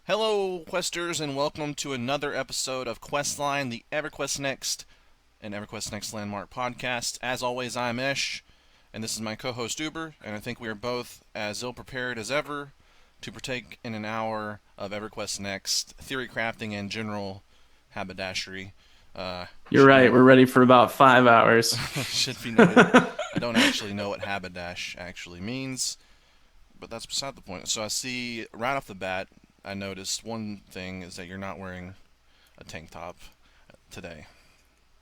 Hello, Questers, and welcome to another episode of Questline, the EverQuest and EverQuest Next Landmark podcast. As always, I'm Esh, and this is my co-host Uber, and I think we are both as ill-prepared as ever to partake in an hour of EverQuest Next theory crafting and general haberdashery. You're right. We're ready for about 5 hours. Should be noted, I don't actually know what haberdash actually means, but that's beside the point. So I see right off the bat, I noticed one thing is that you're not wearing a tank top today.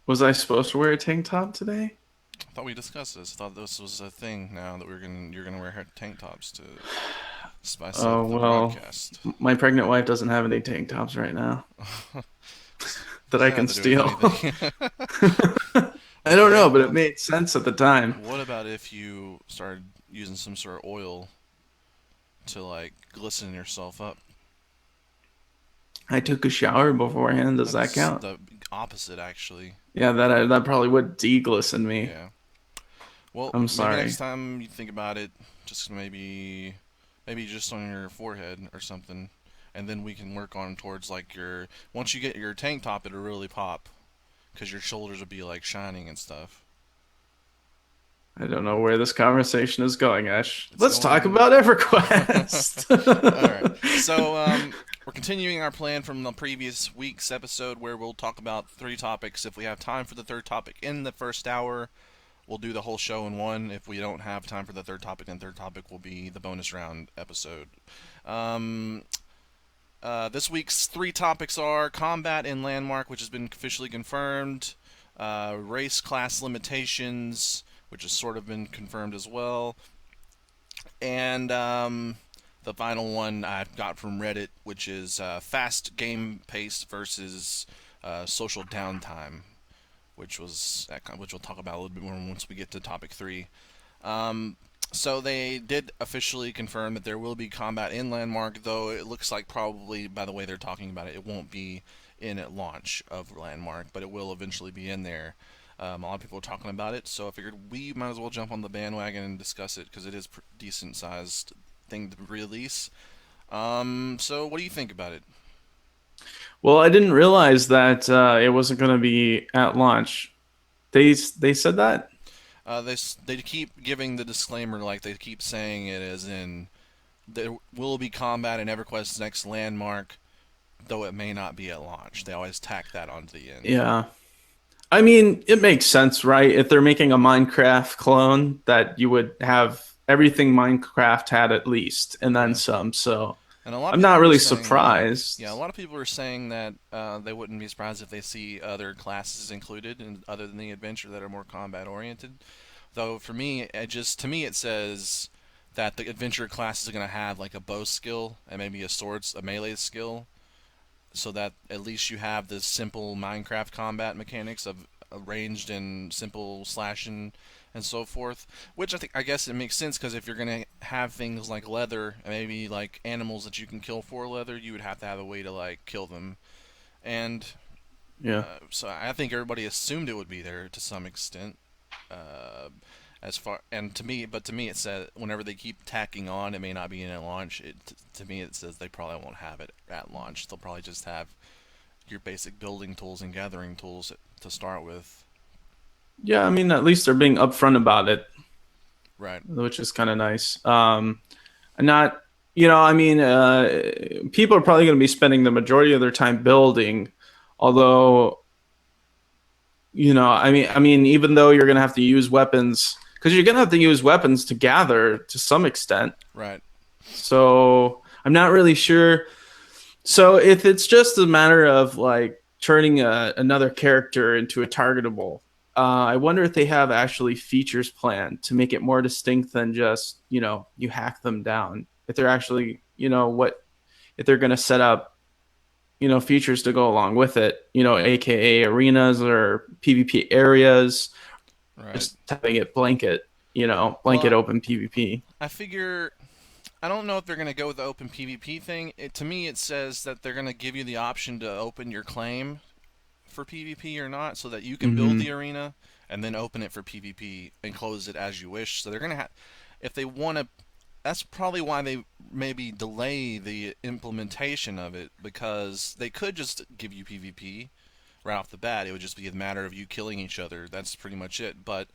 Was I supposed to wear a tank top today? I thought we discussed this. I thought this was a thing now that you're gonna wear tank tops to spice up Oh, the well, broadcast. my pregnant wife doesn't have any tank tops right now that What's I that have can to do with steal. anything? I don't Okay, know, but it well, made sense at the time. what about if you started using some sort of oil to like glisten yourself up? I took a shower beforehand. Does that That's count? the opposite, actually. Yeah, that probably would deglisten me. Yeah. Well, I'm maybe next sorry. time you think about it, just maybe just on your forehead or something, and then we can work on towards like your once you get your tank top, it'll really pop because your shoulders will be like shining and stuff. I don't know where this conversation is going, Ash. It's Let's talk going. about All right. EverQuest. So we're continuing our plan from the previous week's episode where we'll talk about three topics. If we have time for the third topic in the first hour, we'll do the whole show in one. If we don't have time for the third topic, then third topic will be the bonus round episode. Um, this week's three topics are combat in Landmark, which has been officially confirmed, race class limitations, which has sort of been confirmed as well, and the final one I got from Reddit, which is fast game pace versus social downtime, which we'll talk about a little bit more once we get to topic three. Um, so they did officially confirm that there will be combat in Landmark, though it looks like probably by the way they're talking about it, it won't be in at launch of Landmark, but it will eventually be in there. A lot of people are talking about it, so I figured we might as well jump on the bandwagon and discuss it because it is a decent sized thing to release. So what do you think about it? Well, I didn't realize that it wasn't going to be at launch. They said that. They keep giving the disclaimer like they keep saying it as in there will be combat in EverQuest's next Landmark, though it may not be at launch. They always tack that onto the end. Yeah. I mean, it makes sense, right? If they're making a Minecraft clone, that you would have everything Minecraft had at least, and then Yeah. some. So And a lot of I'm not people are really saying that. surprised. Yeah, a lot of people are saying that they wouldn't be surprised if they see other classes included, and other than the adventure that are more combat oriented. Though for me, to me it says that the adventure class is going to have like a bow skill and maybe a melee skill, so that at least you have the simple Minecraft combat mechanics of ranged and simple slashing and so forth. Which I guess it makes sense because if you're gonna have things like leather and maybe like animals that you can kill for leather, you would have to have a way to like kill them. And Yeah. so I think everybody assumed it would be there to some extent. Uh, as far and to me it said whenever they keep tacking on, it may not be in at launch. To me it says they probably won't have it at launch. They'll probably just have your basic building tools and gathering tools to start with. Yeah, I mean, at least they're being upfront about it, Right. which is kind of nice. Not, I mean, people are probably going to be spending the majority of their time building, although, I mean, even though you're going to have to use weapons, because you're going to have to use weapons to gather to some extent. Right. So I'm not really sure. So if it's just a matter of like turning another character into a targetable, I wonder if they have actually features planned to make it more distinct than just you hack them down. If they're actually what if they're going to set up features to go along with it, aka arenas or PvP areas, Right. just having it blanket, blanket Well, open PvP. I figure I don't know if they're gonna go with the open PvP thing. To me, it says that they're gonna give you the option to open your claim for PvP or not, so that you can build the Hmm. arena and then open it for PvP and close it as you wish. So they're gonna have, if they want to. that's probably why they maybe delay the implementation of it, because they could just give you PvP right off the bat. It would just be a matter of you killing each other. That's pretty much it. But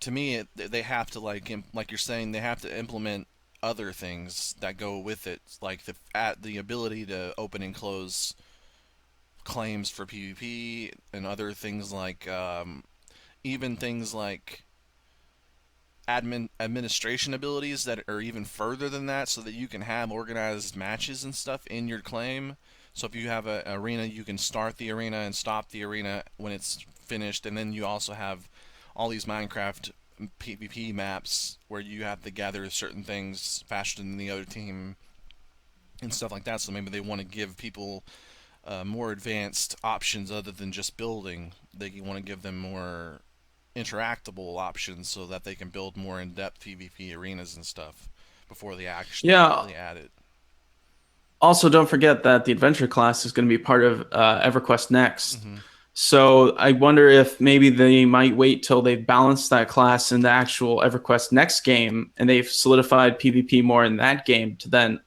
to me, they have to like you're saying, they have to implement other things that go with it, like the ability to open and close claims for PvP and other things like even things like administration abilities that are even further than that, so that you can have organized matches and stuff in your claim. So if you have an arena, you can start the arena and stop the arena when it's finished, and then you also have all these Minecraft PvP maps where you have to gather certain things faster than the other team and stuff like that. So maybe they want to give people more advanced options other than just building. They want to give them more interactable options so that they can build more in-depth PvP arenas and stuff before they actually Yeah. add it. Also, don't forget that the adventure class is going to be part of EverQuest Next. Mm-hmm. So I wonder if maybe they might wait till they've balanced that class in the actual EverQuest Next game, and they've solidified PvP more in that game to then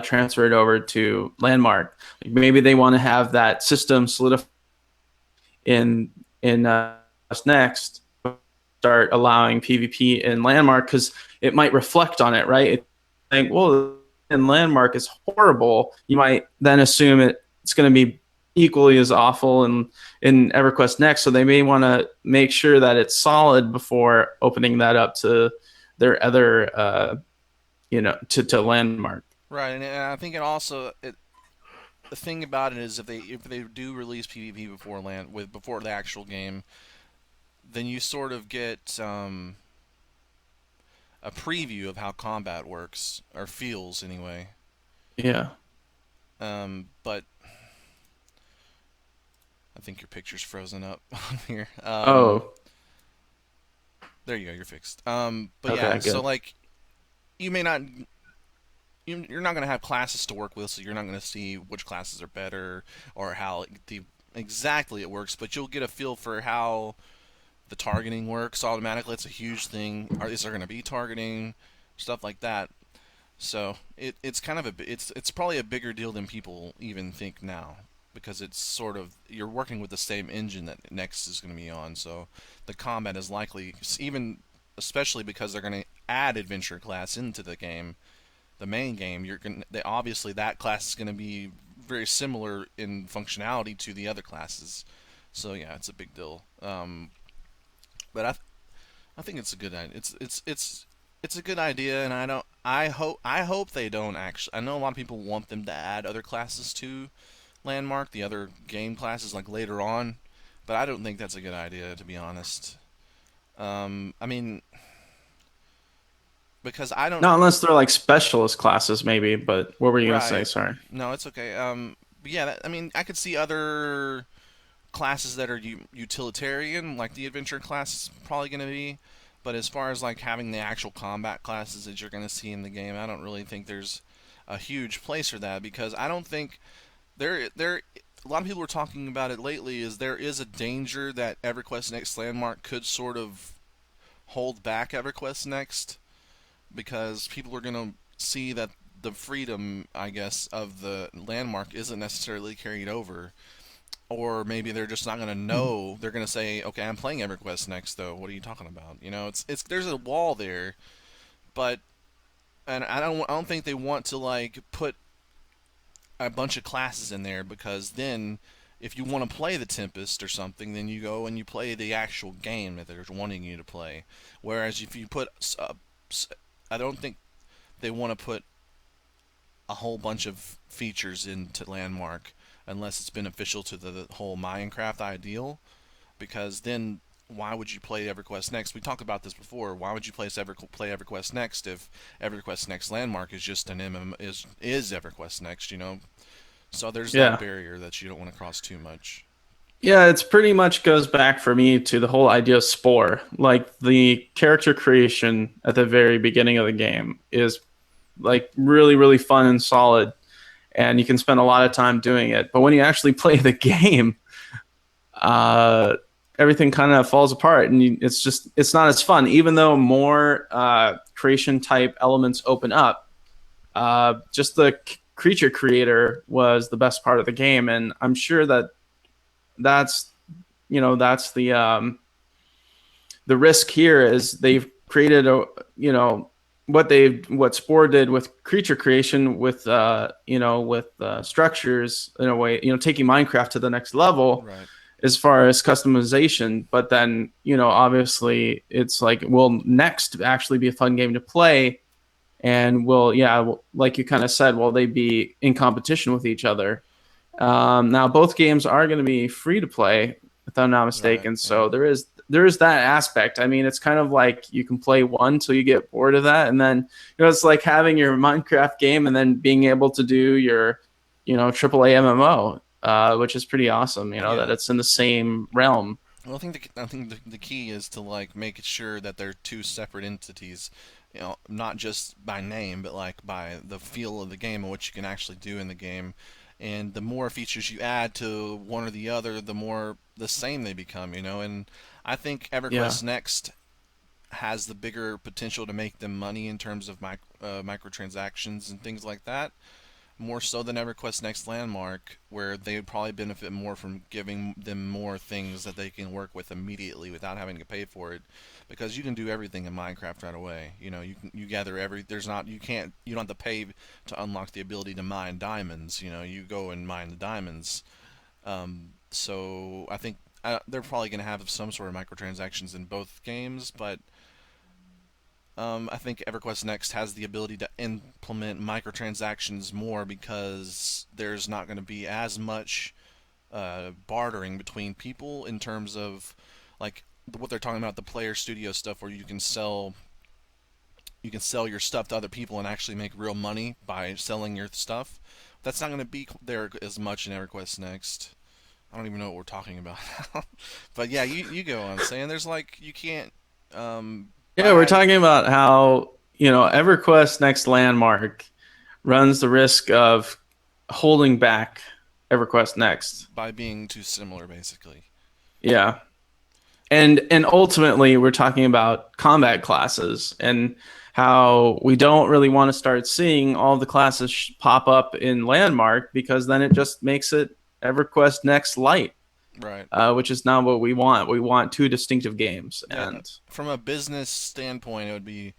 transfer it over to Landmark. Like maybe they want to have that system solidified in Next, start allowing PvP in Landmark because it might reflect on it, right? It think, well, in Landmark is horrible. You might then assume it's going to be equally as awful in EverQuest Next. So they may want to make sure that it's solid before opening that up to their other, to Landmark. Right, and I think it also the thing about it is if they do release PvP before the actual game, then you sort of get a preview of how combat works or feels anyway. Yeah. But I think your picture's frozen up on here. Oh, There you go, you're fixed. But yeah, okay, so good. like you may not you're not going to have classes to work with, so you're not going to see which classes are better or how exactly it works, but you'll get a feel for how the targeting works automatically. It's a huge thing. Is there going to be targeting, stuff like that? So it's kind of it's probably a bigger deal than people even think now, because it's sort of you're working with the same engine that Next is going to be on. So the combat is likely, even especially because they're going to add adventure class into the game, the main game. Obviously that class is going to be very similar in functionality to the other classes. So yeah, it's a big deal. But I think it's a good idea. It's a good idea, and I hope they don't actually. I know a lot of people want them to add other classes to Landmark, the other game classes like later on, but I don't think that's a good idea, to be honest. I mean, because I don't. Not unless they're like specialist classes, maybe. But what were you gonna say? Right. Sorry. No, it's okay. But yeah, I mean, I could see other classes that are utilitarian, like the adventure class is probably going to be. But as far as like having the actual combat classes that you're going to see in the game, I don't really think there's a huge place for that, because I don't think there. A lot of people are talking about it lately. Is there is a danger that EverQuest Next Landmark could sort of hold back EverQuest Next, because people are going to see that the freedom, I guess, of the Landmark isn't necessarily carried over, or maybe they're just not going to know. They're going to say, "Okay, I'm playing EverQuest Next, though. What are you talking about?" It's there's a wall there, but and I don't think they want to like put a bunch of classes in there, because then if you want to play the Tempest or something, then you go and you play the actual game that they're wanting you to play. Whereas if you put, I don't think they want to put a whole bunch of features into Landmark unless it's beneficial to the whole Minecraft ideal, because then why would you play EverQuest Next? We talked about this before. Why would you play EverQuest Next if EverQuest Next Landmark is just an is EverQuest Next? So there's that Yeah. barrier that you don't want to cross too much. Yeah, it's pretty much goes back for me to the whole idea of Spore. Like the character creation at the very beginning of the game is like really, really fun and solid, and you can spend a lot of time doing it. But when you actually play the game, uh, everything kind of falls apart, and it's not as fun. Even though more creation type elements open up, just the creature creator was the best part of the game, and I'm sure that's that's the risk here is they've created a what Spore did with creature creation with structures in a way, taking Minecraft to the next level Right. as far as customization. But then, obviously it's like, will Next actually be a fun game to play? And like you kind of said, will they be in competition with each other? Now both games are going to be free to play, if I'm not Right. mistaken. Yeah. So there is that aspect. I mean, it's kind of like you can play one till you get bored of that, and then it's like having your Minecraft game and then being able to do your AAA MMO, which is pretty awesome. That Yeah. it's in the same realm. Well, I think the key is to like make sure that they're two separate entities, not just by name, but like by the feel of the game and what you can actually do in the game. And the more features you add to one or the other, the more the same they become, And I think Yeah, EverQuest Next has the bigger potential to make them money in terms of microtransactions and things like that, more so than EverQuest Next Landmark, where they would probably benefit more from giving them more things that they can work with immediately without having to pay for it, because you can do everything in Minecraft right away. You gather you don't have to pay to unlock the ability to mine diamonds. You go and mine the diamonds. So I think they're probably going to have some sort of microtransactions in both games, but I think EverQuest Next has the ability to implement microtransactions more because there's not going to be as much bartering between people in terms of like what they're talking about, the player studio stuff, where you can sell your stuff to other people and actually make real money by selling your stuff. That's not going to be there as much in EverQuest Next. I don't even know what we're talking about now. But yeah, you go on saying there's like you can't yeah. We're buy talking about how EverQuest Next Landmark runs the risk of holding back EverQuest Next. by being too similar, basically. Yeah. And ultimately we're talking about combat classes and how we don't really want to start seeing all the classes pop up in Landmark, because then it just makes it EverQuest Next Light, Right. which is not what we want. We want two distinctive games. Yeah. And From a business standpoint, it would be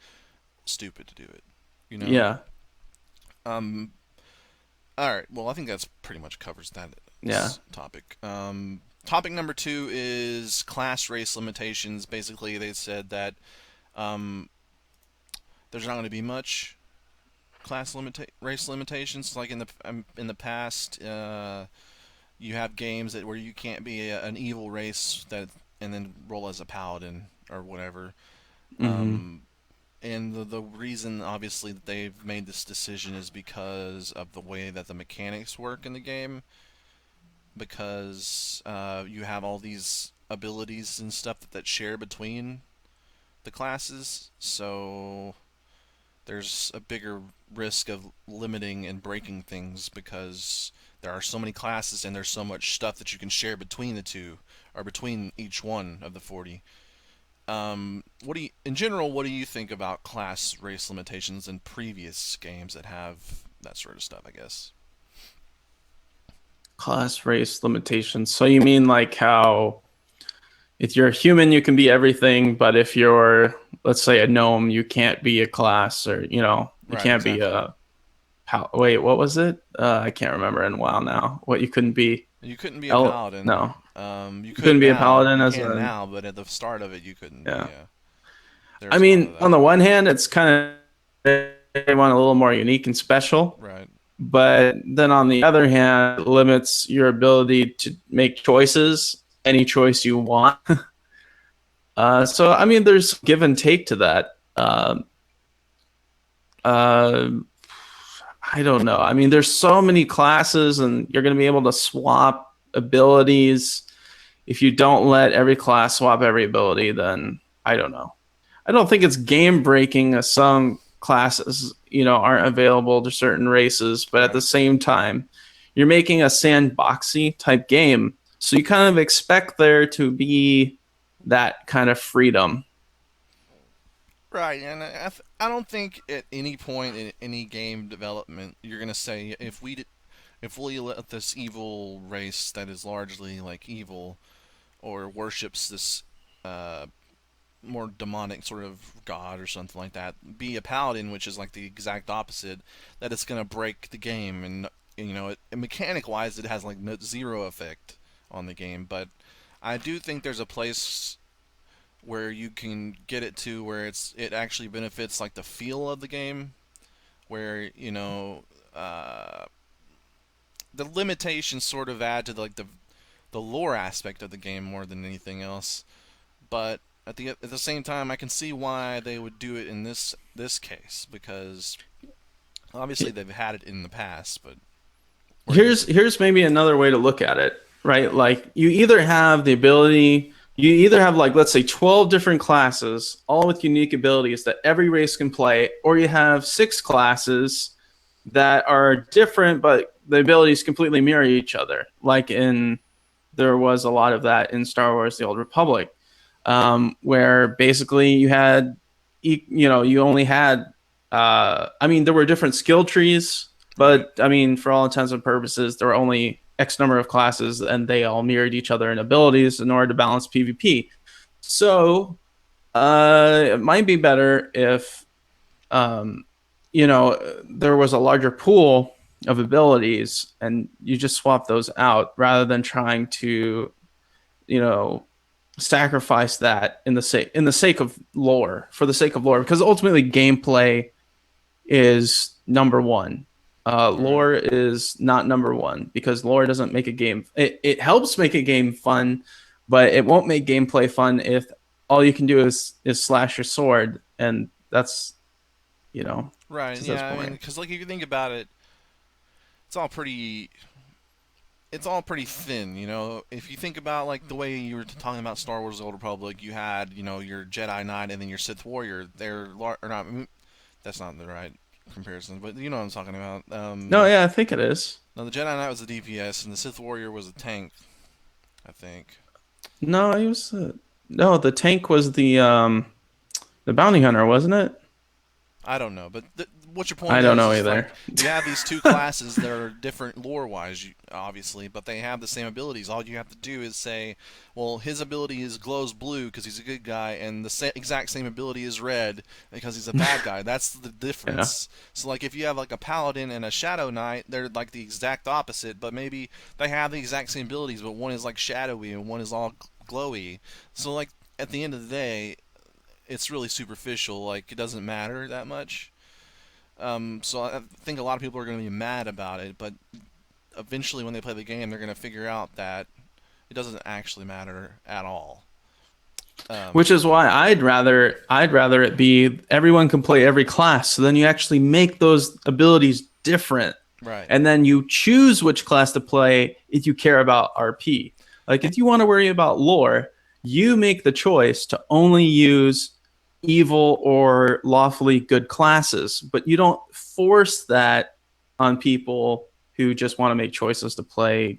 stupid to do it. You know. yeah, Um. All right. Well, I think that's pretty much covers that yeah, topic. Topic number 2 is class race limitations. Basically, they said that um, there's not going to be much race limitations like in the past. You have games where you can't be an evil race and then roll as a paladin or whatever. mm-hmm. Um, and the reason, obviously, that they've made this decision is because of the way that the mechanics work in the game. Because you have all these abilities and stuff that share between the classes, so there's a bigger risk of limiting and breaking things because there are so many classes and there's so much stuff that you can share between the two or between each one of the 40. In general, what do you think about class race limitations in previous games that have that sort of stuff? I guess. Class race limitations. So you mean like how if you're a human, you can be everything, but if you're, let's say, a gnome, you can't be a class, or you Right. can't be Exactly. a. Wait, what was it? I can't remember in a while now. What you couldn't be? You couldn't be a paladin. No, You you could couldn't be a now. paladin You as can a. now, but at the start of it, you couldn't be. Yeah. Yeah. I There's a lot of mean, on that. the one hand, it's kind of they want a little more unique and special, Right. but then on the other hand, it limits your ability to make choices, any choice you want. So I mean, there's give and take to that. Uh, I don't know. I mean, there's so many classes, and you're going to be able to swap abilities. If you don't let every class swap every ability, then I don't know. I don't think it's game breaking as some classes, aren't available to certain races, but at the Right. same time, you're making a sandboxy type game. So you kind of expect there to be that kind of freedom. Right, and I don't think at any point in any game development you're gonna say if we let this evil race that is largely like evil or worships this uh, more demonic sort of god or something like that be a paladin, which is like the exact opposite, that it's gonna break the game and mechanic wise it has like zero effect on the game, but I do think there's a place where you can get it to where it actually benefits like the feel of the game, where uh, the limitations sort of add to the lore aspect of the game more than anything else. But at the same time, I can see why they would do it in this case, because obviously they've had it in the past, but where this Here's maybe another way to look at it, right? Like you either have the ability, you either have like let's say 12 different classes, all with unique abilities that every race can play, or you have six classes that are different but the abilities completely mirror each other. Like in there was a lot of that in Star Wars: The Old Republic, where basically you had, you only had, I mean, there were different skill trees, right, but I mean, for all intents and purposes, there were only X number of classes, and they all mirrored each other in abilities in order to balance PvP. So it might be better if, um, there was a larger pool of abilities, and you just swap those out rather than trying to, you know, sacrifice that in the sake of lore, for the sake of lore, because ultimately gameplay is number one. right. Lore is not number one because lore doesn't make a game. It helps make a game fun, but it won't make gameplay fun if all you can do is slash your sword, and that's, Right, because that's yeah, I mean, boring. because like if you think about it, it's all pretty it's all pretty thin, you know. If you think about like the way you were talking about Star Wars: The Old Republic, you had your Jedi Knight and then your Sith Warrior. Or not. That's not the right comparison, but you know what I'm talking about. No, yeah, I think it is. No, the Jedi Knight was a DPS and the Sith Warrior was a tank. I think. No, it was no. The tank was the bounty hunter, wasn't it? I don't know, but what your I point don't know is like either. you have these two classes that are different lore-wise, obviously, but they have the same abilities. All you have to do is say, well, his ability is glows blue because he's a good guy, and the exact same ability is red because he's a bad guy. That's the Yeah. difference. So, like, if you have like a paladin and a shadow knight, they're like the exact opposite, but maybe they have the exact same abilities, but one is like shadowy and one is all glowy. So, like, at the end of the day, it's really superficial. Like it doesn't matter that much. So I think a lot of people are going to be mad about it, but eventually when they play the game, they're going to figure out that it doesn't actually matter at all. Which Um, is why I'd rather it be everyone can play every class. So then you actually make those abilities different. right. And then you choose which class to play if you care about RP. Like Eh, if you want to worry about lore, you make the choice to only use evil or lawfully good classes, but you don't force that on people who just want to make choices to play,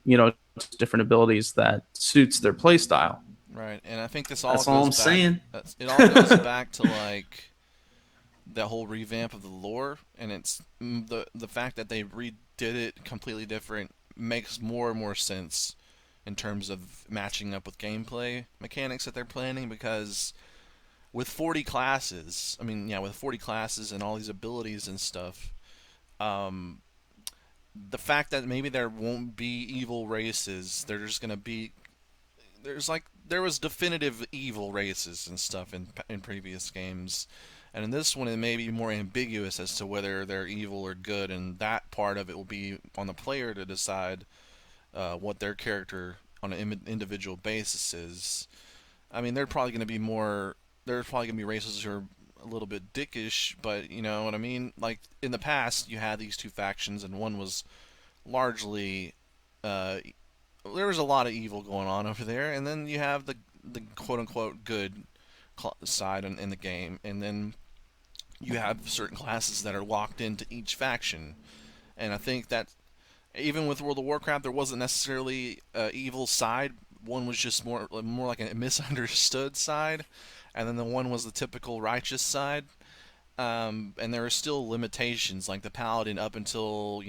different abilities that suits their play style. right. And I think this all That's all goes I'm back. saying. It all goes back to like that whole revamp of the lore, and it's the fact that they redid it completely different makes more and more sense in terms of matching up with gameplay mechanics that they're planning because with 40 classes, I mean, yeah, with 40 classes and all these abilities and stuff, um, the fact that maybe there won't be evil races, they're just gonna be there was definitive evil races and stuff in previous games, and in this one it may be more ambiguous as to whether they're evil or good, and that part of it will be on the player to decide what their character on an individual basis is. I mean, they're probably going to be more. There's probably going to be races who are a little bit dickish, but you know what I mean. Like in the past, you had these two factions, and one was largely. Uh, there was a lot of evil going on over there, and then you have the quote unquote good side in the game, and then you have certain classes that are locked into each faction, and I think that Even with World of Warcraft, there wasn't necessarily a evil side. One was just more like a misunderstood side, and then the one was the typical righteous side. And there are still limitations, like the paladin up until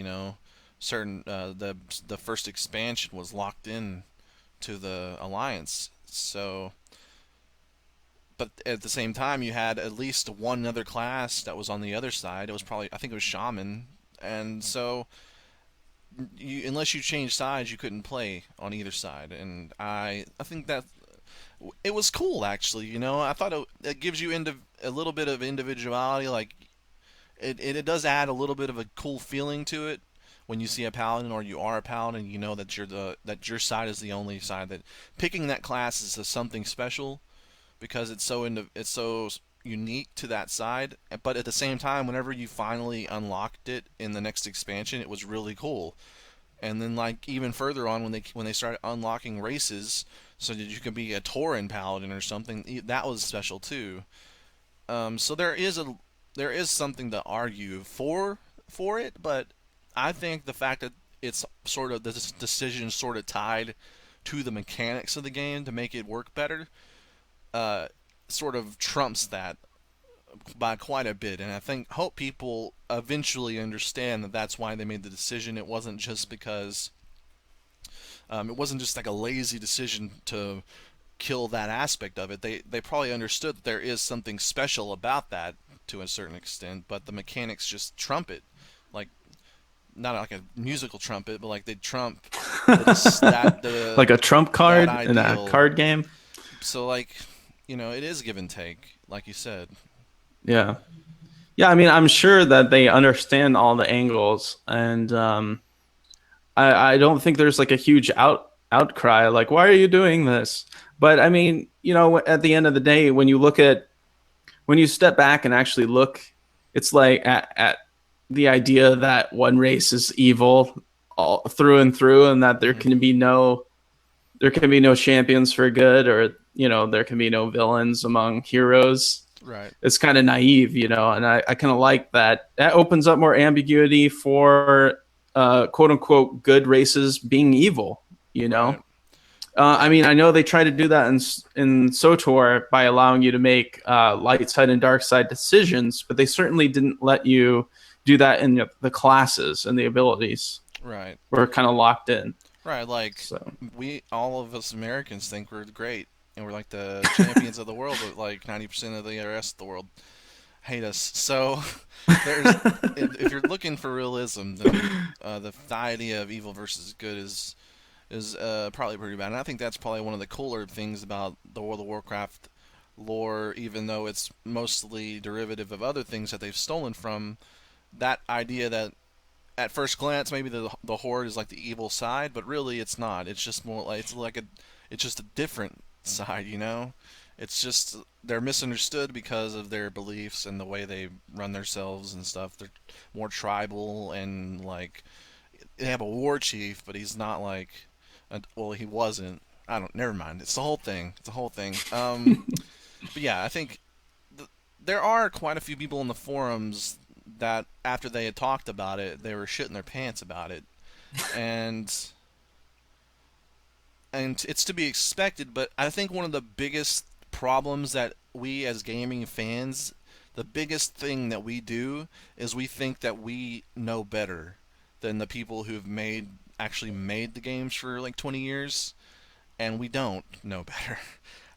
certain the first expansion was locked in to the alliance. So, but at the same time, you had at least one other class that was on the other side. It was probably, I think it was shaman, and so unless you change sides, you couldn't play on either side. And I think that it was cool actually. I thought it gives you a little bit of individuality. Like it does add a little bit of a cool feeling to it when you see a paladin or you are a paladin. You know that that your side is the only side that picking that class is something special because it's so unique to that side. But at the same time, whenever you finally unlocked it in the next expansion, it was really cool. And then like even further on when they started unlocking races so that you could be a Tauren paladin or something, that was special too. So there is something to argue for it, but I think the fact that it's sort of this decision sort of tied to the mechanics of the game to make it work better, uh, sort of trumps that by quite a bit. And I hope people eventually understand that that's why they made the decision. It wasn't just like a lazy decision to kill that aspect of it. They probably understood that there is something special about that to a certain extent, but the mechanics just trump it. Like not like a musical trumpet, but like they trump Like a trump that card in a ideal. card game. So like, it is give and take, like you said. Yeah. Yeah, I mean, I'm sure that they understand all the angles, and I don't think there's like a huge outcry like, why are you doing this? But I mean, at the end of the day, when you step back and actually look, it's like at the idea that one race is evil all through and through, and that Hmm. there can be no champions for good, or there can be no villains among heroes. Right. It's kind of naive, and I kind of like that. That opens up more ambiguity for quote unquote good races being evil. You Right. know, I mean, I know they try to do that in SOTOR by allowing you to make light side and dark side decisions, but they certainly didn't let you do that in the classes and the abilities. Right. We're kind of locked in. Right. Like So we all of us Americans think we're great and we're like the champions of the world, but like 90% of the rest of the world hate us. So there's if you're looking for realism, then the idea of evil versus good is probably pretty bad. And I think that's probably one of the cooler things about the World of Warcraft lore, even though it's mostly derivative of other things that they've stolen from. That idea that at first glance maybe the horde is like the evil side, but really it's not. It's just more like it's just a different side. It's just they're misunderstood because of their beliefs and the way they run themselves and stuff. They're more tribal and like they have a war chief, but he's not like well, he wasn't. I don't. Never mind. It's the whole thing. It's the whole thing. But yeah, I think there are quite a few people in the forums that after they had talked about it, they were shitting their pants about it, and it's to be expected. But I think one of the biggest problems that we as gaming fans, the biggest thing that we do is we think that we know better than the people who've actually made the games for like 20 years, and we don't know better.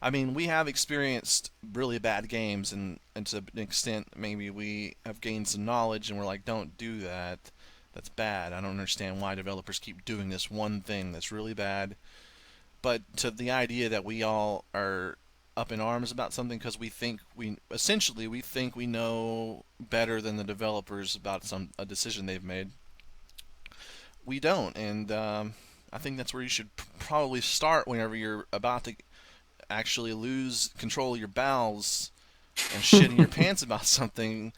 I mean, we have experienced really bad games, and to an extent, maybe we have gained some knowledge, and we're like, don't do that. That's bad. I don't understand why developers keep doing this one thing that's really bad. But to the idea that we all are up in arms about something because we think we know better than the developers about a decision they've made. We don't, and I think that's where you should probably start whenever you're about to actually lose control of your bowels and shitting your pants about something,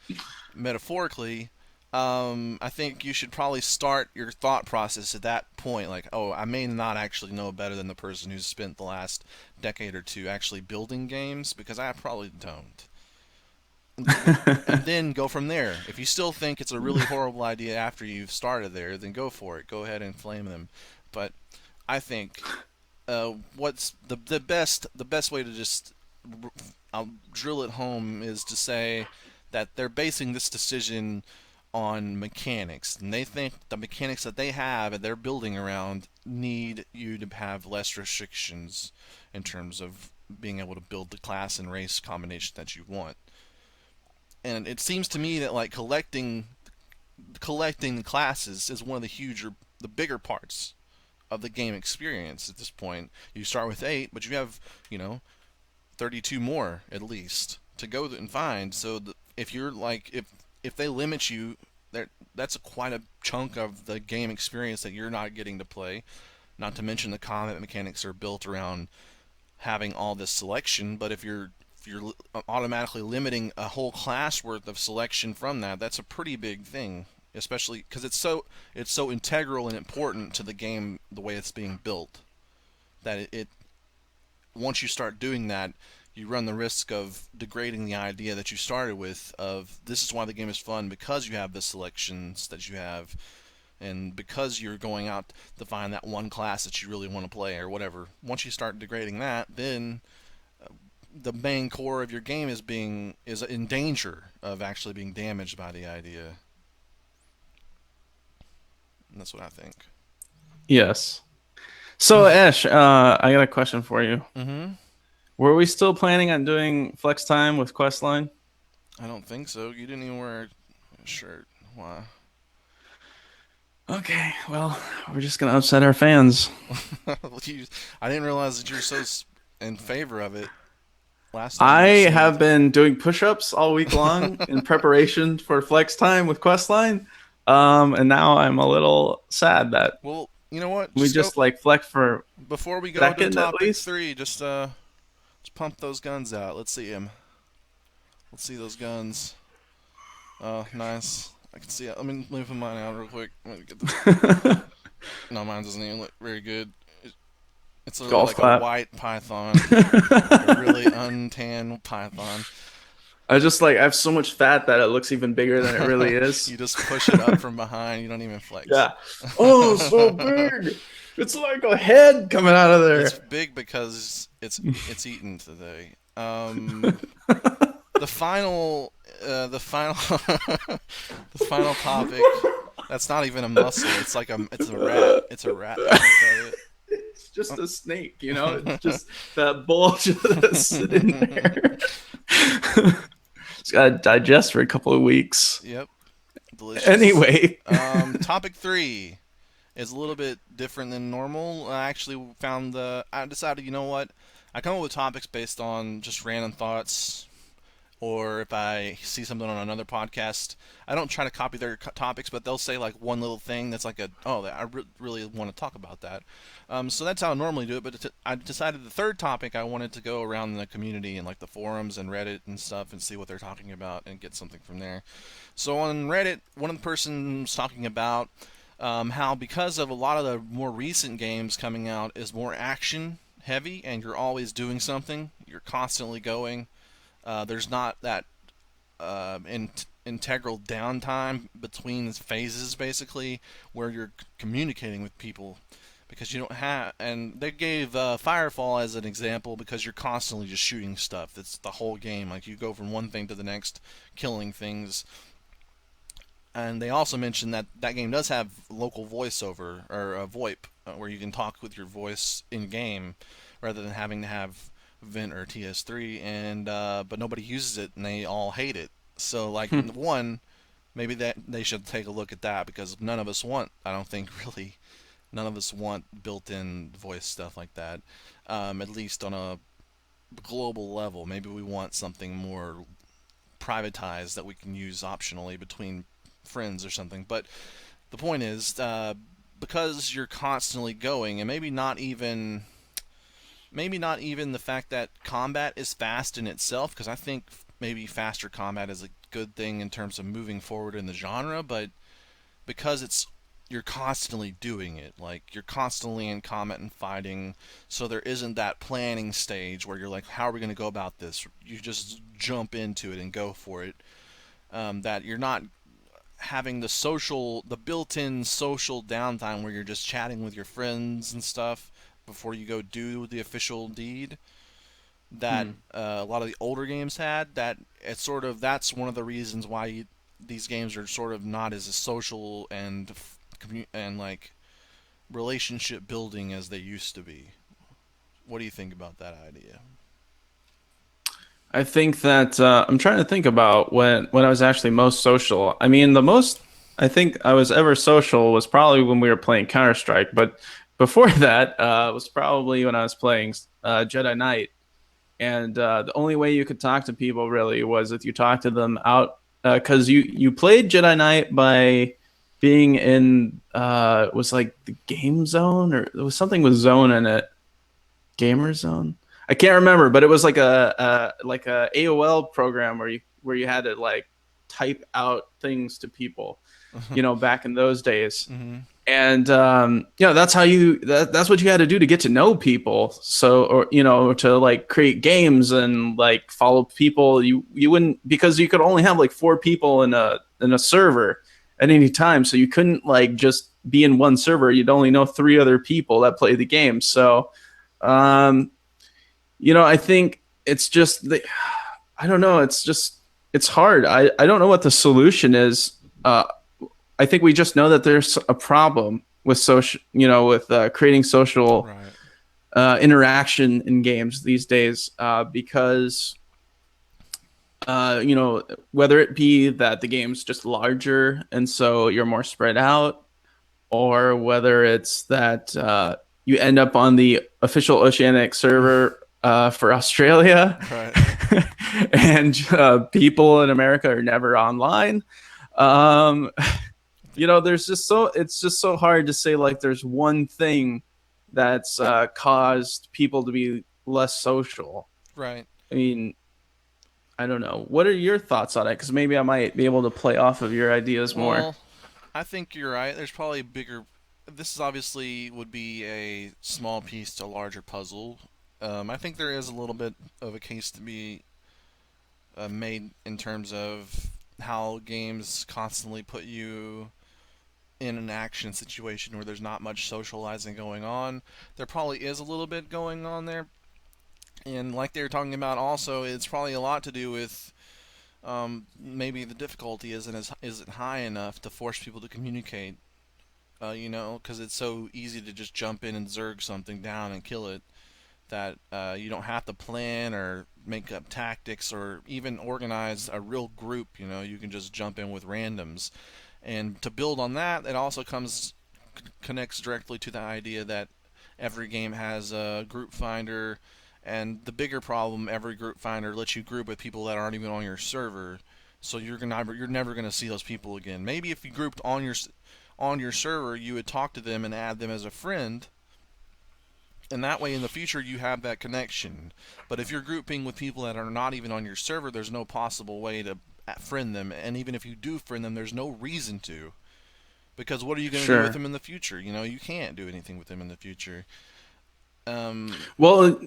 metaphorically. I think you should probably start your thought process at that point. Like, oh, I may not actually know better than the person who's spent the last decade or two actually building games because I probably don't. and then go from there. If you still think it's a really horrible idea after you've started there, then go for it. Go ahead and flame them. But I think what's the best way to just I'll drill it home is to say that they're basing this decision on mechanics, and they think the mechanics that they have and they're building around need you to have less restrictions in terms of being able to build the class and race combination that you want. And it seems to me that like collecting the classes is one of the bigger parts of the game experience at this point. You start with 8, but you have, you know, 32 more at least to go and find. So if you're like if they limit you, that's quite a chunk of the game experience that you're not getting to play. Not to mention the combat mechanics are built around having all this selection. But if you're automatically limiting a whole class worth of selection from that, that's a pretty big thing. Especially because it's so integral and important to the game the way it's being built that it once you start doing that, you run the risk of degrading the idea that you started with of this is why the game is fun because you have the selections that you have and because you're going out to find that one class that you really want to play or whatever. Once you start degrading that, then the main core of your game is in danger of actually being damaged by the idea. And that's what I think. Yes. So Ash, I got a question for you. Mm-hmm. Were we still planning on doing flex time with Questline? I don't think so. You didn't even wear a shirt. Why? Okay, well, we're just gonna upset our fans. You, I didn't realize that you were so in favor of it last time I you have seemed. been doing push-ups all week long in preparation for flex time with Questline. And now I'm a little sad that Well, you know what? we Just go just like flex for before we a go to second at topic least. 3. Just pump those guns out. Let's see him. Let's see those guns. Oh, nice. I can see it. Let me put mine out real quick. Let me get this. No, mine doesn't even look very good. It's literally Golf like a clap. white python, a really untanned python. I just like I have so much fat that it looks even bigger than it really is. You just push it up from behind. You don't even flex. Yeah. Oh, so big. It's like a head coming out of It's there. big because it's eaten today. The final the final the final topic. That's not even a muscle. It's a rat. It's a rat. Look at it. It's just a snake, you know? It's just that bulge that's sitting there. It's got to digest for a couple of weeks. Yep. Delicious. Anyway, Topic 3 is a little bit different than normal. I decided, you know what? I come up with topics based on just random thoughts, or if I see something on another podcast, I don't try to copy their topics, but they'll say like one little thing that's like really want to talk about that. So that's how I normally do it. But I decided the third topic I wanted to go around the community and like the forums and Reddit and stuff and see what they're talking about and get something from there. So on Reddit, one of the persons talking about how because of a lot of the more recent games coming out is more action heavy and you're always doing something, you're constantly going. There's not that integral downtime between phases, basically, where you're communicating with people because you don't have. And they gave Firefall as an example because you're constantly just shooting stuff. That's the whole game. Like you go from one thing to the next, killing things. And they also mentioned that that game does have local voiceover or VoIP, where you can talk with your voice in game rather than having to have Vent or TS3, and but nobody uses it and they all hate it. So like one, maybe that they should take a look at that because none of us want. I don't think really, none of us want built-in voice stuff like that. At least on a global level, maybe we want something more privatized that we can use optionally between friends or something. But the point is, because you're constantly going, and maybe not even the fact that combat is fast in itself, because I think maybe faster combat is a good thing in terms of moving forward in the genre, but because it's you're constantly doing it. Like you're constantly in combat and fighting, so there isn't that planning stage where you're like, how are we going to go about this? You just jump into it and go for it. That you're not having the built-in social downtime where you're just chatting with your friends and stuff before you go do the official deed that Hmm. a lot of the older games had. That it's sort of that's one of the reasons why these games are sort of not as social and like relationship building as they used to be. What do you think about that idea? I think that I'm trying to think about when I was actually most social. I mean, the most I think I was ever social was probably when we were playing Counter-Strike, but before that was probably when I was playing Jedi Knight. And the only way you could talk to people really was if you talked to them out because you played Jedi Knight by being in it was like the game zone or there was something with zone in it, gamer zone. I can't remember, but it was like a AOL program where you had to like type out things to people, back in those days. Mm-hmm. And that's how that's what you had to do to get to know people. So, or to like create games and like follow people. You wouldn't, because you could only have like four people in a server at any time, so you couldn't like just be in one server. You'd only know three other people that play the game. So um I think it's just I don't know, it's hard. I don't know what the solution is. I think we just know that there's a problem with social, with creating social Right. interaction in games these days, because whether it be that the game's just larger and so you're more spread out, or whether it's that you end up on the official Oceanic server for Australia, Right. and people in America are never online. Um, there's just it's just so hard to say like there's one thing that's caused people to be less social. Right. I mean, I don't know. What are your thoughts on it? Because maybe I might be able to play off of your ideas more. Well, I think you're right. There's probably bigger. This is obviously would be a small piece to a larger puzzle. I think there is a little bit of a case to be made in terms of how games constantly put you in an action situation where there's not much socializing going on. There probably is a little bit going on there, and like they were talking about, also it's probably a lot to do with maybe the difficulty isn't high enough to force people to communicate. Because it's so easy to just jump in and zerg something down and kill it that you don't have to plan or make up tactics or even organize a real group. You can just jump in with randoms. And to build on that, it also connects directly to the idea that every game has a group finder, and the bigger problem, every group finder lets you group with people that aren't even on your server. So you're never gonna see those people again. Maybe if you grouped on your server, you would talk to them and add them as a friend, and that way in the future you have that connection. But if you're grouping with people that are not even on your server, there's no possible way to friend them, and even if you do friend them, there's no reason to, because what are you going to do with Sure. them in the future? You can't do anything with them in the future. um Well,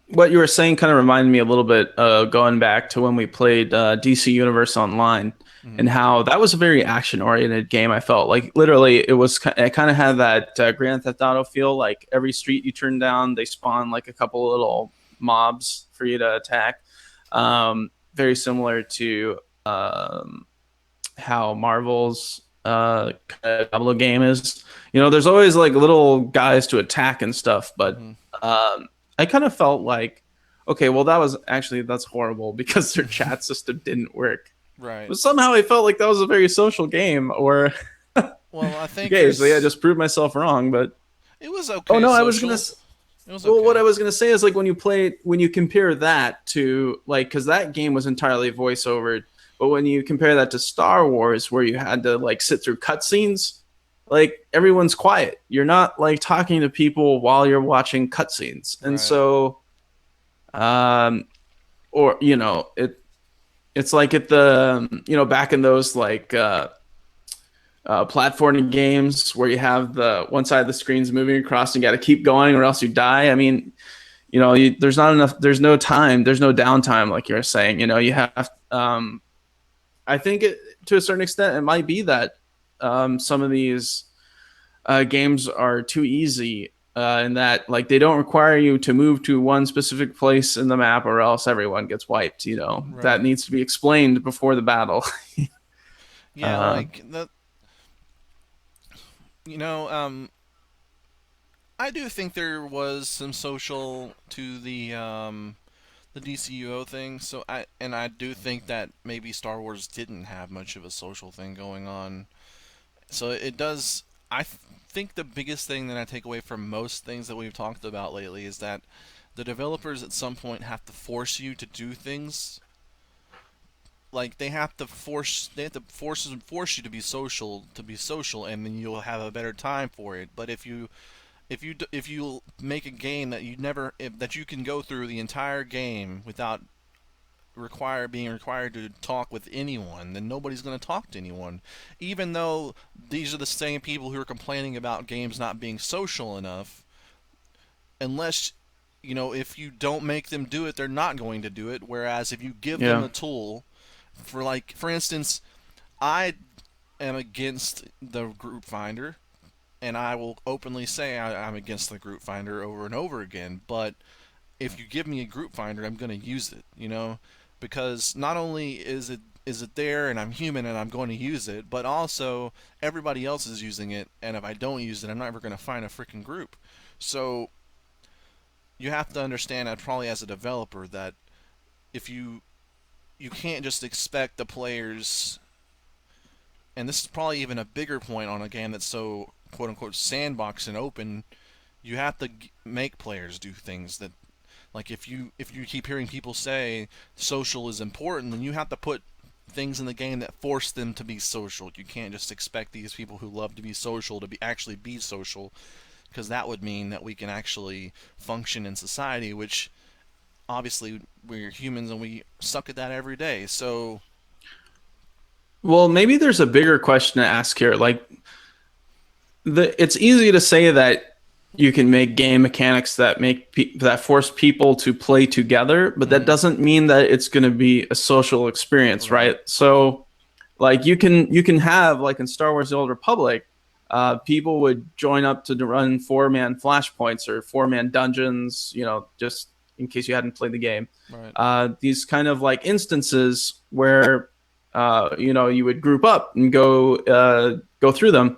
what you were saying kind of reminded me a little bit going back to when we played DC Universe Online, and mhm. how that was a very action oriented game. I felt like literally it kind of had that Grand Theft Auto feel. Like every street you turn down, they spawn like a couple little mobs for you to attack. Very similar to how Marvel's Diablo game is. There's always like little guys to attack and stuff, but Mhm. I kind of felt like, okay, well, that's horrible because their chat system didn't work. Right. But somehow I felt like that was a very social game. Or Well, I think okay, so yeah, I there's just proved myself wrong. But it was oh okay no, social. It was well, what okay. I was gonna say is like when you compare that to like, because that game was entirely voiceover, but when you compare that to Star Wars, where you had to like sit through cutscenes, like everyone's quiet. You're not like talking to people while you're watching cutscenes, and Right. so or it's like at the back in those like platforming games where you have the one side of the screen's moving across and you got to keep going or else you die. I mean, there's not enough, there's no time, there's no downtime, like you're saying. You have, I think to a certain extent, it might be that some of these games are too easy. In that, like, they don't require you to move to one specific place in the map, or else everyone gets wiped. That Right. needs to be explained before the battle. Yeah, uh, like you know, um, I do think there was some social to the DCUO thing. I do think that maybe Star Wars didn't have much of a social thing going on. So it does. Think the biggest thing that I take away from most things that we've talked about lately is that the developers at some point have to force you to do things. Like they have to force you to be social, and then you'll have a better time for it. But if you make a game that that you can go through the entire game without being required to talk with anyone, then nobody's going to talk to anyone. Even though these are the same people who are complaining about games not being social enough, unless if you don't make them do it, they're not going to do it. Whereas if you give them yeah. a tool, for instance, I am against the group finder, and I will openly say I'm against the group finder over and over again. But if you give me a group finder, I'm going to use it, because not only is it there and I'm human and I'm going to use it, but also everybody else is using it, and if I don't use it, I'm never going to find a freaking group. So you have to understand that probably as a developer that if you can't just expect the players, and this is probably even a bigger point on a game that's so quote unquote sandbox and open, you have to make players do things that, like, if you keep hearing people say social is important, then you have to put things in the game that force them to be social. You can't just expect these people who love to be social to actually be social, because that would mean that we can actually function in society, which obviously we're humans and we suck at that every day. So Well, maybe there's a bigger question to ask here. Like, it's easy to say that you can make game mechanics that that force people to play together, but that mhm, doesn't mean that it's going to be a social experience, right, right? So, like, you can have, like, in Star Wars: The Old Republic, people would join up to run 4-man flashpoints or 4-man dungeons. Just in case you hadn't played the game, right, these kind of like instances where you would group up and go through them.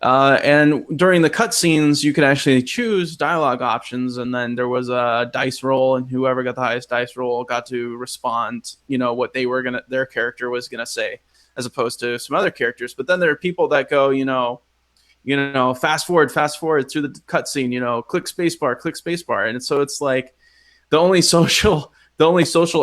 And during the cutscenes, you could actually choose dialogue options, and then there was a dice roll, and whoever got the highest dice roll got to respond. What their character was gonna say, as opposed to some other characters. But then there are people that go, fast forward through the cutscene, click spacebar, and so it's like the only social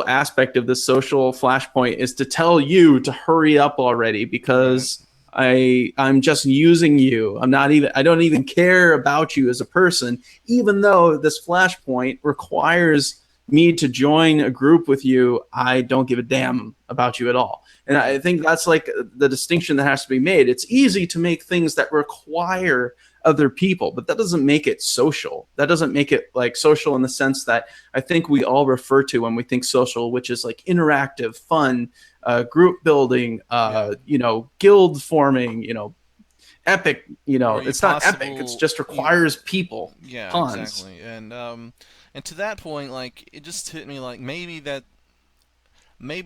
aspect of this social flashpoint is to tell you to hurry up already, right. because I'm just using you. I don't even care about you as a person, even though this flashpoint requires me to join a group with you. I don't give a damn about you at all. And I think that's like the distinction that has to be made. It's easy to make things that require other people, but that doesn't make it social. That doesn't make it like social in the sense that I think we all refer to when we think social, which is like interactive, fun, group building, Yeah. guild forming, epic. Where you It's not epic. It's possible just you requires people, Yeah, tons. exactly. And to that point, like, it just hit me like maybe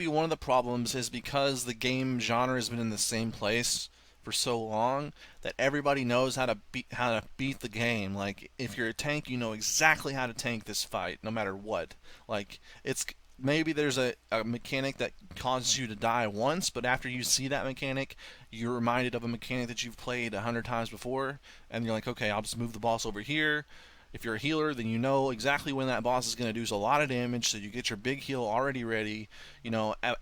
one of the problems is because the game genre has been in the same place for so long that everybody knows how to beat the game. Like, if you're a tank, you know exactly how to tank this fight, no matter what. Like, it's maybe there's a mechanic that causes you to die once, but after you see that mechanic, you're reminded of a mechanic that you've played 100 times before, and you're like, okay, I'll just move the boss over here. If you're a healer, then you know exactly when that boss is going to do a lot of damage, so you get your big heal already ready.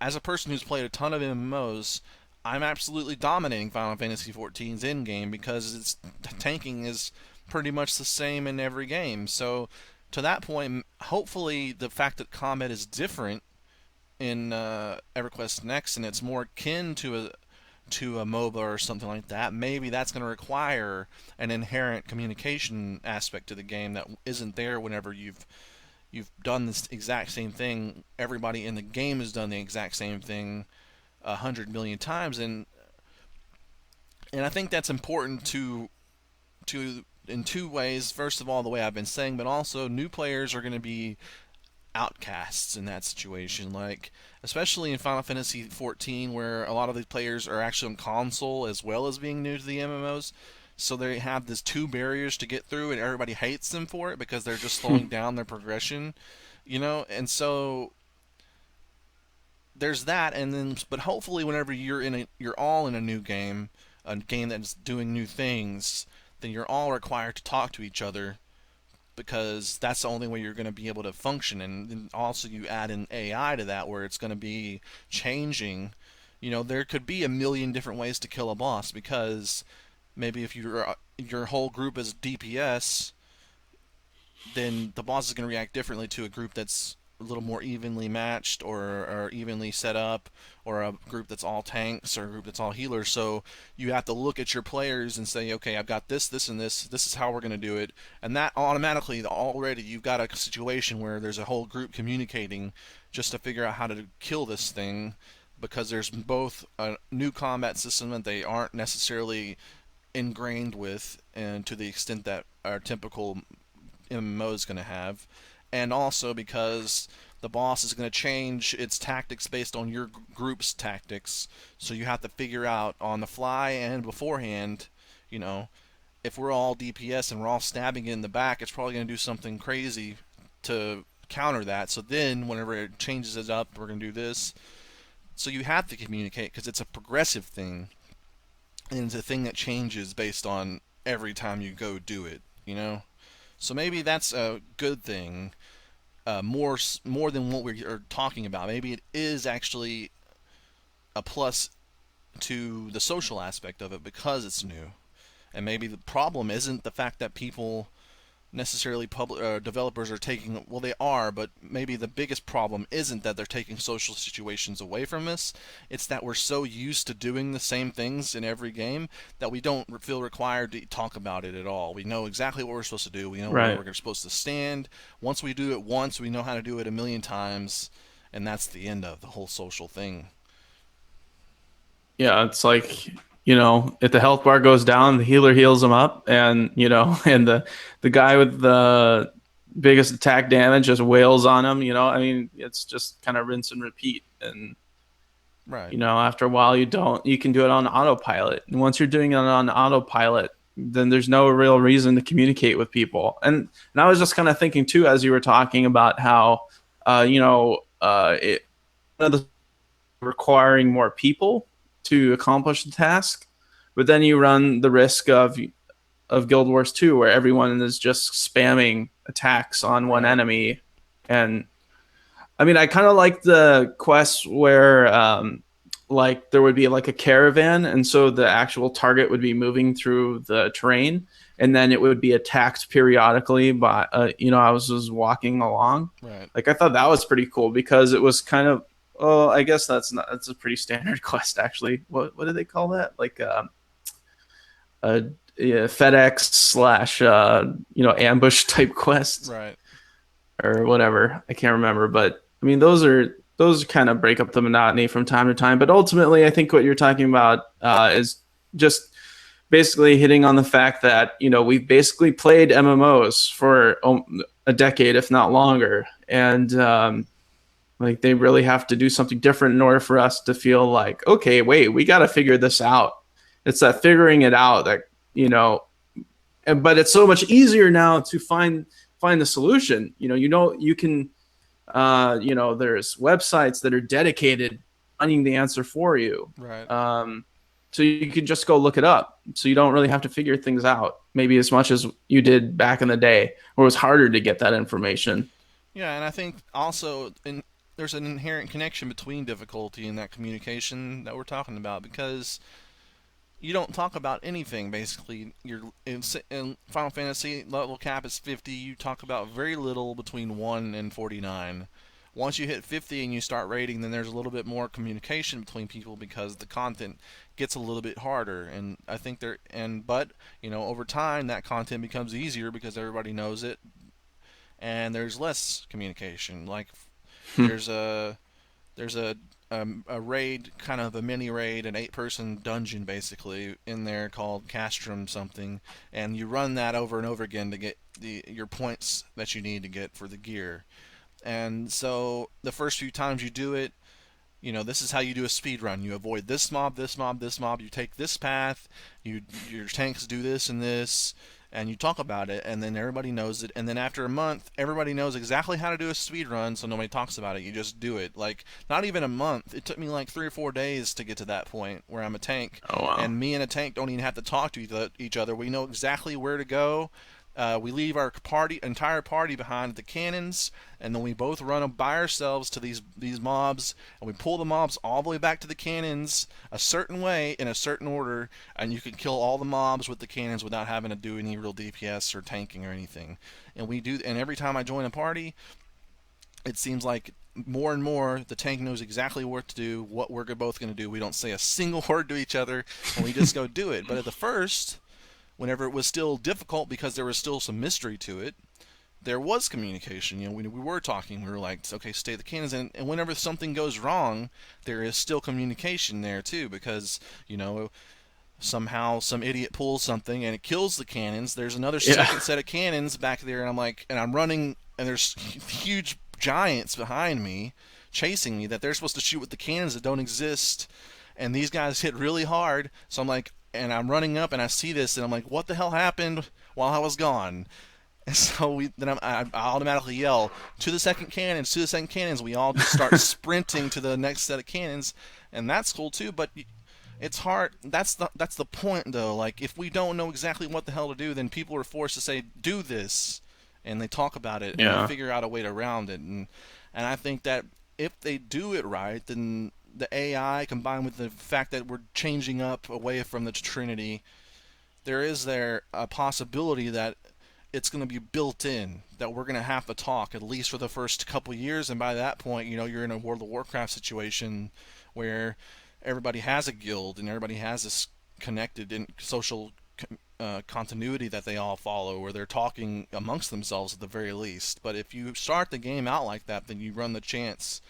As a person who's played a ton of MMOs, I'm absolutely dominating Final Fantasy XIV's end game because its tanking is pretty much the same in every game. So, to that point, hopefully the fact that combat is different in EverQuest Next and it's more akin to a MOBA or something like that, maybe that's going to require an inherent communication aspect to the game that isn't there whenever you've done this exact same thing. Everybody in the game has done the exact same thing 100 million times, and I think that's important to in two ways. First of all, the way I've been saying, but also new players are going to be outcasts in that situation. Like, especially in Final Fantasy 14, where a lot of these players are actually on console as well as being new to the MMOs. So they have these two barriers to get through, and everybody hates them for it because they're just slowing down their progression, And so there's that, and then but hopefully, whenever you're all in a game that's doing new things, then you're all required to talk to each other because that's the only way you're going to be able to function. And then also you add in AI to that, where it's going to be changing. There could be a million different ways to kill a boss because maybe if your whole group is DPS, then the boss is going to react differently to a group that's a little more evenly matched or evenly set up, or a group that's all tanks or a group that's all healers. So you have to look at your players and say, okay, I've got this, this, and this. This is how we're going to do it. And that automatically, already, you've got a situation where there's a whole group communicating just to figure out how to kill this thing, because there's both a new combat system that they aren't necessarily ingrained with, and to the extent that our typical MMO is going to have, and also because the boss is going to change its tactics based on your group's tactics. So you have to figure out on the fly and beforehand, you know, if we're all DPS and we're all stabbing it in the back, it's probably going to do something crazy to counter that. So then, whenever it changes it up, we're going to do this. So you have to communicate because it's a progressive thing, and it's a thing that changes based on every time you go do it. So maybe that's a good thing, more than what we are talking about. Maybe it is actually a plus to the social aspect of it because it's new. And maybe the problem isn't the fact that people necessarily developers are taking, well, they are, but maybe the biggest problem isn't that they're taking social situations away from us. It's that we're so used to doing the same things in every game that we don't feel required to talk about it at all. We know exactly what we're supposed to do. We know where Right. we're supposed to stand. Once we do it once, we know how to do it a million times, and that's the end of the whole social thing. Yeah, it's like, if the health bar goes down, the healer heals him up, and and the guy with the biggest attack damage just wails on him. I mean, it's just kind of rinse and repeat. And Right. after a while, you can do it on autopilot. And once you're doing it on autopilot, then there's no real reason to communicate with people. And I was just kind of thinking too, as you were talking about how, one of the requiring more people to accomplish the task, but then you run the risk of Guild Wars 2, where everyone is just spamming attacks on one Right. enemy. And I mean, I kind of like the quests where like there would be like a caravan, and so the actual target would be moving through the terrain, and then it would be attacked periodically by I was just walking along. Right. Like, I thought that was pretty cool because it was kind of, oh, I guess that's a pretty standard quest actually. What do they call that? Like a yeah, FedEx slash ambush type quest Right. or whatever. I can't remember, but I mean those kind of break up the monotony from time to time. But ultimately, I think what you're talking about is just basically hitting on the fact that we've basically played MMOs for a decade, if not longer, and like they really have to do something different in order for us to feel like, okay, wait, we got to figure this out. It's that figuring it out that but it's so much easier now to find the solution. You can there's websites that are dedicated finding the answer for you. Right. So you can just go look it up. So you don't really have to figure things out, maybe as much as you did back in the day, where it was harder to get that information. Yeah, and I think also there's an inherent connection between difficulty and that communication that we're talking about, because you don't talk about anything basically. You're in Final Fantasy, level cap is 50. You talk about very little between 1 and 49. Once you hit 50 and you start raiding, then there's a little bit more communication between people because the content gets a little bit harder. And I think but over time that content becomes easier because everybody knows it, and there's less communication. Like there's a there's a raid, kind of a mini raid, an 8-person dungeon basically in there called Castrum something, and you run that over and over again to get your points that you need to get for the gear. And so the first few times you do it, this is how you do a speed run. You avoid this mob, this mob, this mob. You take this path. Your tanks do this and this, and you talk about it, and then everybody knows it. And then after a month, everybody knows exactly how to do a speed run, so nobody talks about it. You just do it. Like not even a month. It took me like 3 or 4 days to get to that point where I'm a tank, Oh wow. and me and a tank don't even have to talk to each other. We know exactly where to go. We leave our entire party behind at the cannons, and then we both run by ourselves to these mobs, and we pull the mobs all the way back to the cannons a certain way in a certain order, and you can kill all the mobs with the cannons without having to do any real DPS or tanking or anything. And every time I join a party, it seems like more and more the tank knows exactly what to do, what we're both going to do. We don't say a single word to each other, and we just go do it. But at the first, whenever it was still difficult because there was still some mystery to it, there was communication. We were talking. We were like, okay, stay the cannons. And whenever something goes wrong, there is still communication there too, because somehow some idiot pulls something and it kills the cannons. There's another Yeah. second set of cannons back there, and I'm running, and there's huge giants behind me chasing me that they're supposed to shoot with the cannons that don't exist, and these guys hit really hard. So I'm like, and I'm running up and I see this and I'm like, what the hell happened while I was gone? And so I automatically yell to the second cannons, to the second cannons. We all just start sprinting to the next set of cannons, and that's cool too. But it's hard. That's the point though. Like if we don't know exactly what the hell to do, then people are forced to say do this, and they talk about it and they Yeah. figure out a way around it. And I think that if they do it right, then the AI combined with the fact that we're changing up away from the Trinity, there a possibility that it's going to be built in that we're going to have to talk at least for the first couple years, and by that point, you're in a World of Warcraft situation where everybody has a guild and everybody has this connected in social continuity that they all follow, where they're talking amongst themselves at the very least. But if you start the game out like that, then you run the chance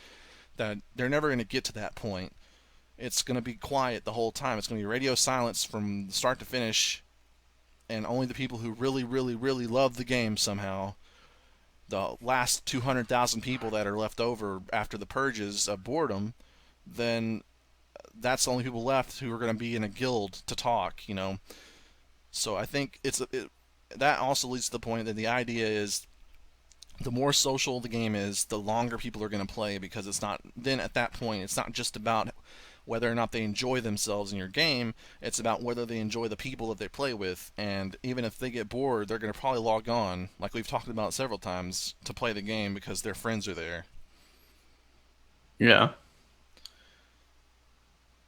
that they're never going to get to that point. It's going to be quiet the whole time. It's going to be radio silence from start to finish, and only the people who really, really, really love the game somehow, the last 200,000 people that are left over after the purges of boredom, then that's the only people left who are going to be in a guild to talk. So I think that also leads to the point that the idea is the more social the game is, the longer people are going to play, because it's not then at that point it's not just about whether or not they enjoy themselves in your game, it's about whether they enjoy the people that they play with. And even if they get bored, they're going to probably log on, like we've talked about several times, to play the game because their friends are there. Yeah.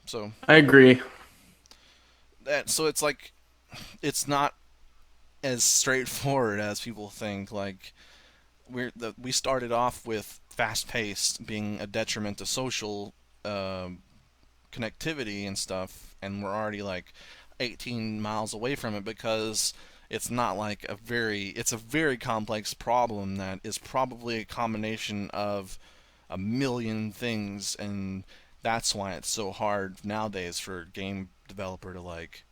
So I agree. it's like it's not as straightforward as people think. Like we started off with fast paced being a detriment to social connectivity and stuff, and we're already like 18 miles away from it because it's a very complex problem that is probably a combination of a million things, and that's why it's so hard nowadays for a game developer to like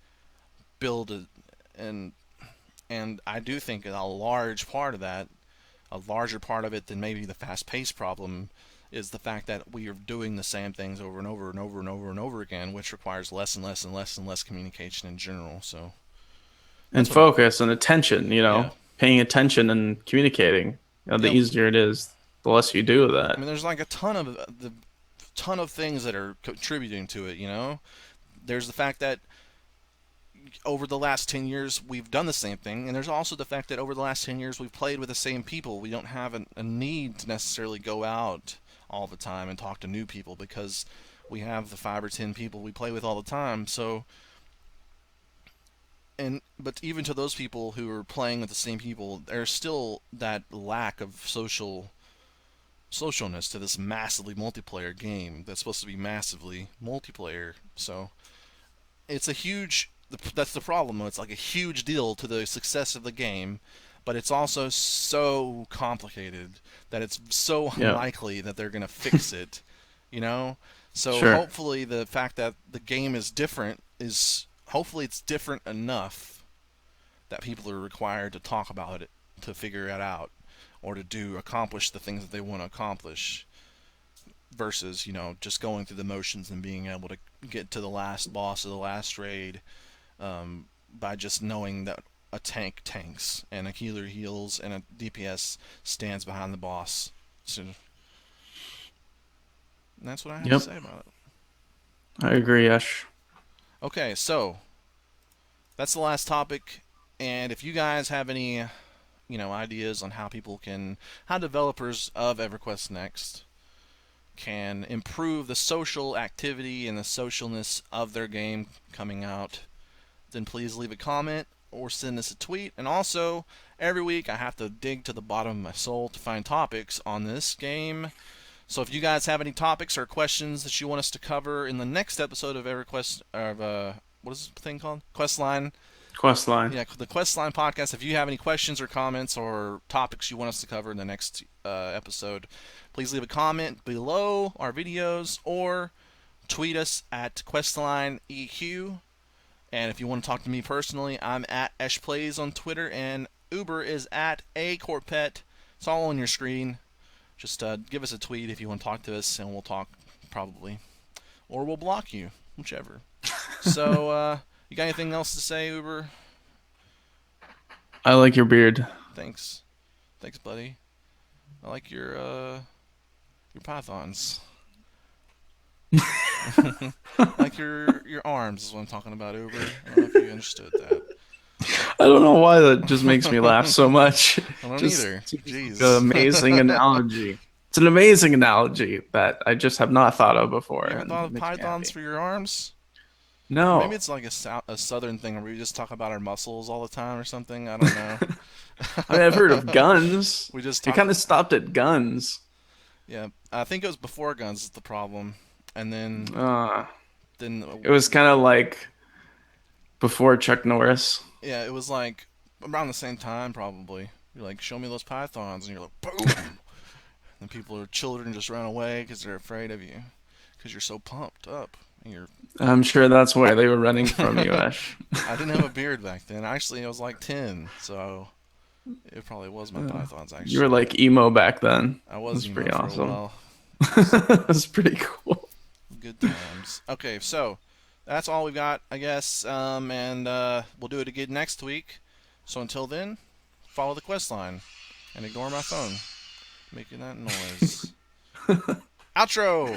build a and I do think a large part of that, a larger part of it than maybe the fast-paced problem, is the fact that we are doing the same things over and over and over and over and over again, which requires less and less and less and less communication in general. So And that's what I think. focus and attention, Yeah, paying attention and communicating. The yeah. easier it is, the less you do of I that. mean, there's like a ton of things that are contributing to it. There's the fact that over the last 10 years we've done the same thing, and there's also the fact that over the last 10 years we've played with the same people. We don't have a need to necessarily go out all the time and talk to new people because we have the 5 or 10 people we play with all the time. So, but even to those people who are playing with the same people, there's still that lack of social socialness to this massively multiplayer game that's supposed to be massively multiplayer. So it's a huge. That's the problem. It's like a huge deal to the success of the game, but it's also so complicated that it's so Yeah. unlikely that they're gonna fix it. You know. So Sure. hopefully the fact that the game is different is hopefully it's different enough that people are required to talk about it to figure it out or to do accomplish the things that they want to accomplish versus just going through the motions and being able to get to the last boss of the last raid by just knowing that a tank tanks and a healer heals and a DPS stands behind the boss. So that's what I have to Yep. say about it. I agree, Ash. Okay, so that's the last topic. And if you guys have any, ideas on how developers of EverQuest Next can improve the social activity and the socialness of their game coming out, then please leave a comment or send us a tweet. And also, every week I have to dig to the bottom of my soul to find topics on this game. So if you guys have any topics or questions that you want us to cover in the next episode of EverQuest, what is this thing called? Questline. Questline. Yeah, the Questline podcast. If you have any questions or comments or topics you want us to cover in the next episode, please leave a comment below our videos or tweet us at Questline EQ. And if you want to talk to me personally, I'm at EshPlays on Twitter, and Uber is at acorpet. It's all on your screen. Just give us a tweet if you want to talk to us, and we'll talk probably, or we'll block you, whichever. So, you got anything else to say, Uber? I like your beard. Thanks, thanks, buddy. I like your pythons. Like your arms is what I'm talking about, Uber. I don't know if you understood that. I don't know why that just makes me laugh so much. I don't Just either. seems like an Jeez. amazing analogy. It's an amazing analogy that I just have not thought of before, You ever and thought it of makes me pythons happy. for your arms? Or maybe No, it's like a southern thing where we just talk about our muscles all the time or something. I don't I mean I've heard of know. guns. We just It talk. kind of stopped at guns. Yeah, I think it was before guns is the problem, and then Uh, then it was kind of like before Chuck Norris. yeah, it was like around the same time probably. You're like, show me those pythons, and you're like, boom. And children just run away because they're afraid of you, because you're so pumped up. And you're. I'm sure that's why they were running from you, Ash. I didn't have a beard back then. Actually, I was like 10, so it probably was my pythons. You were Actually, like emo back then. I was That's emo pretty for a awesome. while. It was That's pretty cool. good times. Okay, so that's all we've got, I guess. And we'll do it again next week. So until then, follow the quest line and ignore my phone making that noise. Outro.